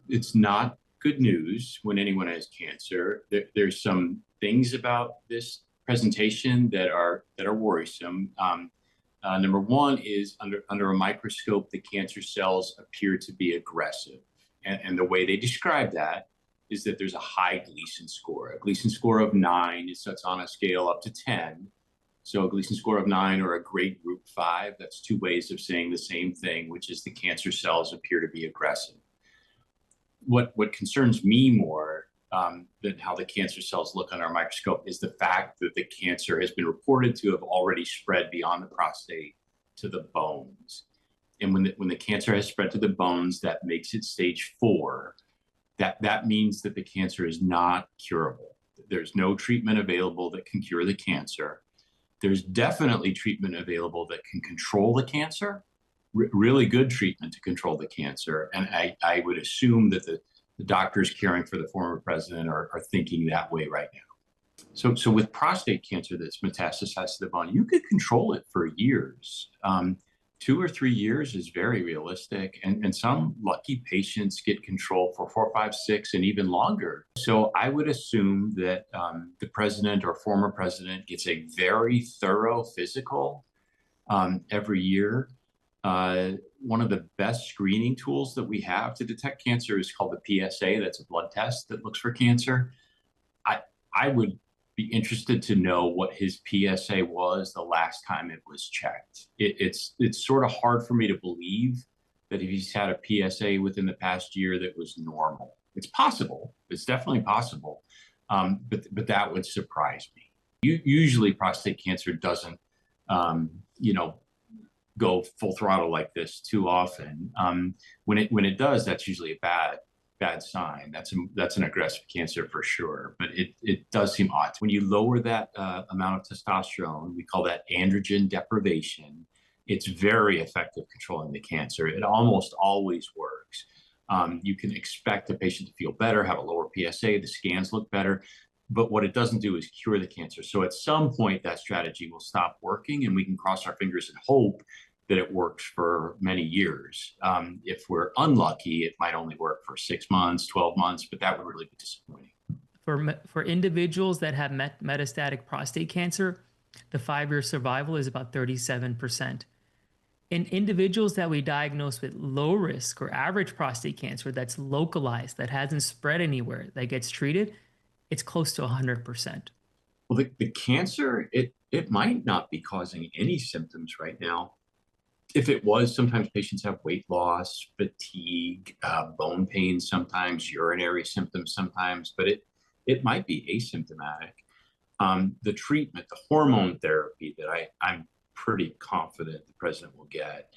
It's not good news when anyone has cancer. There's some things about this presentation that are worrisome. Number one is under a microscope, the cancer cells appear to be aggressive, and the way they describe that is that there's a high Gleason score. A Gleason score of 9 is that's on a scale up to 10. So a Gleason score of 9 or a grade group 5, that's two ways of saying the same thing, which is the cancer cells appear to be aggressive. What concerns me more than how the cancer cells look on our microscope is the fact that the cancer has been reported to have already spread beyond the prostate to the bones. And when the cancer has spread to the bones, that makes it stage 4. That means that the cancer is not curable. There's no treatment available that can cure the cancer. There's definitely treatment available that can control the cancer, really good treatment to control the cancer. And I would assume that the doctors caring for the former president are thinking that way right now. So with prostate cancer that's metastasized to the bone, you could control it for years. 2 or 3 years is very realistic, and some lucky patients get control for 4, 5, 6, and even longer. So I would assume that the president or former president gets a very thorough physical every year. One of the best screening tools that we have to detect cancer is called the PSA. That's a blood test that looks for cancer. I would be interested to know what his PSA was the last time it was checked. It's sort of hard for me to believe that if he's had a PSA within the past year that was normal. It's possible. It's definitely possible. But that would surprise me. Usually prostate cancer doesn't, go full throttle like this too often. When it does, that's usually a bad sign. That's an aggressive cancer for sure, but it does seem odd. When you lower that amount of testosterone, we call that androgen deprivation. It's very effective controlling the cancer. It almost always works. You can expect the patient to feel better, have a lower PSA, the scans look better, but what it doesn't do is cure the cancer. So at some point, that strategy will stop working, and we can cross our fingers and hope that it works for many years. If we're unlucky, it might only work for 6 months, 12 months, but that would really be disappointing. For individuals that have metastatic prostate cancer, the 5-year survival is about 37%. In individuals that we diagnose with low risk or average prostate cancer that's localized, that hasn't spread anywhere, that gets treated, it's close to 100%. Well, the cancer, it might not be causing any symptoms right now. If it was, sometimes patients have weight loss, fatigue, bone pain, sometimes urinary symptoms, sometimes, but it might be asymptomatic. The treatment, the hormone therapy that I'm pretty confident the president will get,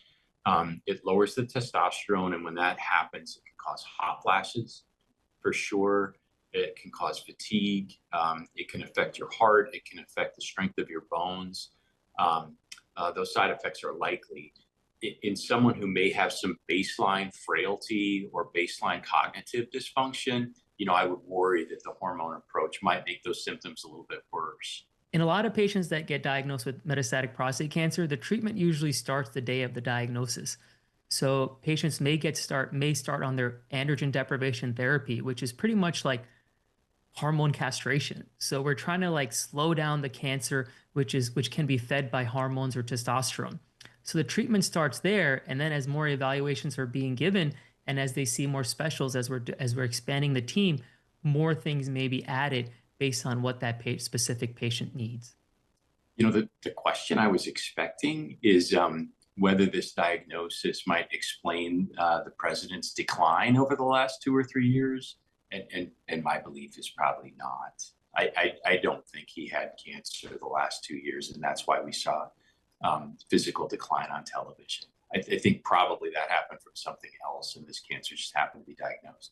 it lowers the testosterone, and when that happens, it can cause hot flashes for sure. It can cause fatigue. It can affect your heart. It can affect the strength of your bones. Those side effects are likely. In someone who may have some baseline frailty or baseline cognitive dysfunction, I would worry that the hormone approach might make those symptoms a little bit worse. In a lot of patients that get diagnosed with metastatic prostate cancer, the treatment usually starts the day of the diagnosis. So patients may start on their androgen deprivation therapy, which is pretty much like hormone castration. So we're trying to slow down the cancer, which can be fed by hormones or testosterone. So the treatment starts there, and then as more evaluations are being given, and as they see more specials, as we're expanding the team, more things may be added based on what that specific patient needs. The question I was expecting is whether this diagnosis might explain the president's decline over the last 2 or 3 years, and my belief is probably not. I don't think he had cancer the last 2 years, and that's why we saw physical decline on television. I think probably that happened from something else, and this cancer just happened to be diagnosed.